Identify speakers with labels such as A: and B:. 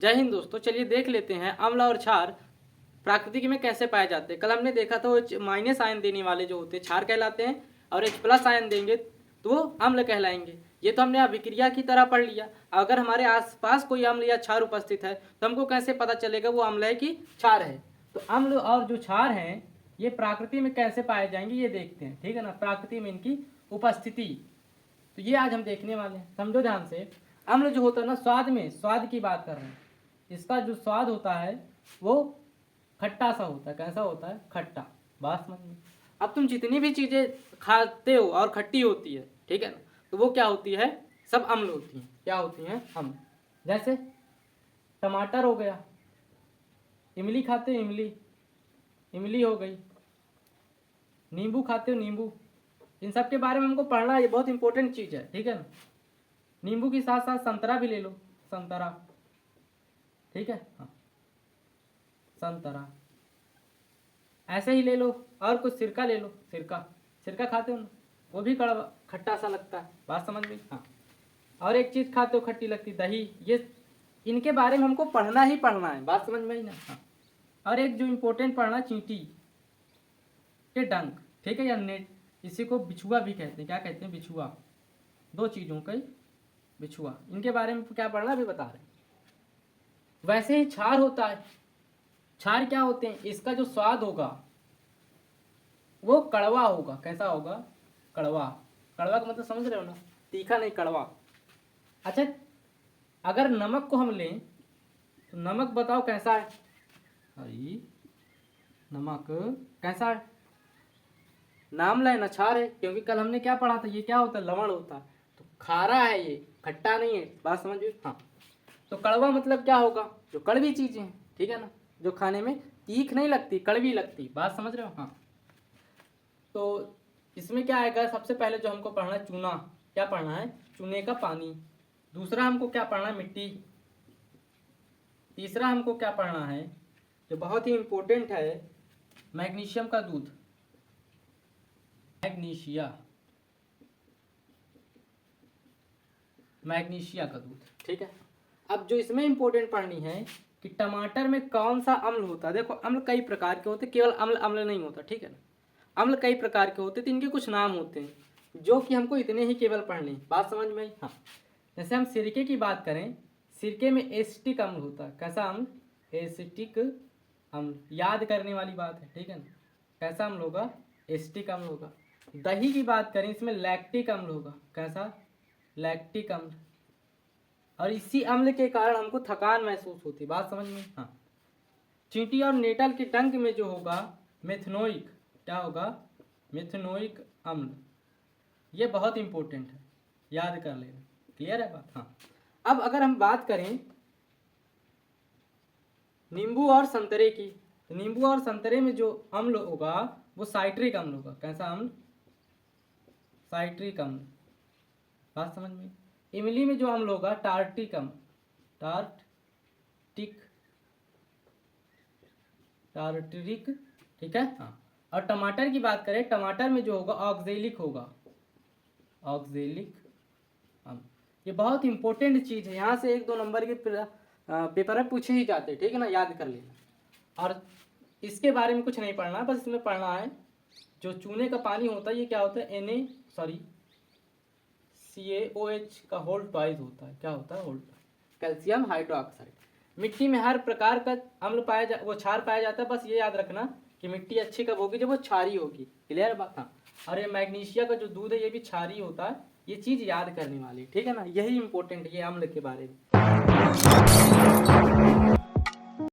A: जय हिंद दोस्तों, चलिए देख लेते हैं अम्ल और क्षार प्राकृतिक में कैसे पाए जाते हैं। कल हमने देखा था वो माइनस आयन देने वाले जो होते हैं क्षार कहलाते हैं और H प्लस आयन देंगे तो वो अम्ल कहलाएंगे। ये तो हमने अभिक्रिया की तरह पढ़ लिया। अगर हमारे आसपास कोई अम्ल या क्षार उपस्थित है तो हमको कैसे पता चलेगा वो अम्ल है कि क्षार है। तो अम्ल और जो क्षार हैं ये प्रकृति में कैसे पाए जाएंगे ये देखते हैं, ठीक है ना। प्रकृति में इनकी उपस्थिति तो ये आज हम देखने वाले हैं, समझो ध्यान से। अम्ल जो होता है ना, स्वाद की बात कर रहे हैं। इसका जो स्वाद होता है वो खट्टा सा होता है। कैसा होता है? खट्टा। बात समझ में। अब तुम जितनी भी चीजें खाते हो और खट्टी होती है, ठीक है ना, तो वो क्या होती है? सब अम्ल होती हैं। क्या होती हैं? अम्ल। जैसे टमाटर हो गया, इमली खाते हो, इमली हो गई, नींबू खाते हो, नींबू। इन सब के बारे में हमको पढ़ना, ये बहुत इंपॉर्टेंट चीज है, ठीक है ना। नींबू के साथ साथ संतरा भी ले लो, संतरा, ठीक है। हाँ, संतरा ऐसे ही ले लो। और कुछ सिरका ले लो, सिरका खाते हो ना, वो भी कड़वा खट्टा सा लगता है। बात समझ में? हाँ। और एक चीज खाते हो खट्टी लगती, दही। ये इनके बारे में हमको पढ़ना ही पढ़ना है। बात समझ में ही ना? हाँ। और एक जो इम्पोर्टेंट पढ़ना, चींटी के डंक, ठीक है, या नेट, इसी को बिछुआ भी कहते हैं। क्या कहते हैं? बिछुआ। दो चीजों का बिछुआ। इनके बारे में क्या पढ़ना अभी बता रहे। वैसे ही क्षार होता है। क्षार क्या होते हैं? इसका जो स्वाद होगा वो कड़वा होगा। कैसा होगा? कड़वा। कड़वा का मतलब समझ रहे हो ना? तीखा नहीं, कड़वा। अच्छा, अगर नमक को हम लें तो नमक बताओ कैसा है? अरे नमक कैसा है? नाम लेना, क्षार है, क्योंकि कल हमने क्या पढ़ा था? ये क्या होता है? लवण होता है। तो खारा है, ये खट्टा नहीं है। बात समझ में? हाँ। तो कड़वा मतलब क्या होगा? जो कड़वी चीजें हैं, ठीक है ना, जो खाने में तीख नहीं लगती, कड़वी लगती। बात समझ रहे हो? हाँ। तो इसमें क्या आएगा? सबसे पहले जो हमको पढ़ना है, चूना। क्या पढ़ना है? चूने का पानी। दूसरा हमको क्या पढ़ना है? मिट्टी। तीसरा हमको क्या पढ़ना है, जो बहुत ही इंपॉर्टेंट है? मैग्नीशियम का दूध, मैग्नीशिया का दूध, ठीक है। अब जो इसमें इंपॉर्टेंट पढ़नी है कि टमाटर में कौन सा अम्ल होता है। देखो, अम्ल कई प्रकार के होते, केवल अम्ल नहीं होता, ठीक है ना। अम्ल कई प्रकार के होते तो इनके कुछ नाम होते हैं जो कि हमको इतने ही केवल पढ़ने। बात समझ में आई? हाँ। जैसे हम सिरके की बात करें, सिरके में एसिटिक अम्ल होता है। कैसा अम्ल? एसिटिक अम्ल। याद करने वाली बात है, ठीक है ना। कैसा अम्ल होगा? एसिटिक अम्ल होगा। दही की बात करें, इसमें लैक्टिक अम्ल होगा। कैसा? लैक्टिक अम्ल। और इसी अम्ल के कारण हमको थकान महसूस होती है। बात समझ में? हाँ। चींटी और नेटल के डंक में जो होगा मेथनोइक, क्या होगा? मेथनोइक अम्ल। ये बहुत इंपॉर्टेंट है, याद कर लेना। क्लियर है बात? हाँ। अब अगर हम बात करें नींबू और संतरे की, तो नींबू और संतरे में जो अम्ल होगा वो साइट्रिक अम्ल होगा। कैसा अम्ल? साइट्रिक अम्ल। बात समझ में? इमली में जो अम्ल होगा टार्टिक अम्ल, टार्टरिक, ठीक है। हाँ। और टमाटर की बात करें, टमाटर में जो होगा ऑक्जेलिक होगा, ऑक्जेलिक अम्ल। ये बहुत इंपॉर्टेंट चीज है, यहाँ से 1-2 नंबर के पेपर में पूछे ही जाते हैं, ठीक है ना, याद कर लेना। और इसके बारे में कुछ नहीं पढ़ना, बस इसमें पढ़ना है जो चूने का पानी होता है ये क्या होता है? CaOH का होल ट्वाइस होता है। क्या होता है? होल ट्वाइस। Calcium hydroxide. मिट्टी में हर प्रकार का अम्ल वो क्षार पाया जाता है। बस ये याद रखना कि मिट्टी अच्छी कब होगी? जब वो क्षारी होगी। क्लियर बात? हाँ। और ये मैग्नीशिया का जो दूध है ये भी क्षारी होता है। ये चीज याद करने वाली, ठीक है ना। यही इंपॉर्टेंट है ये अम्ल के बारे में।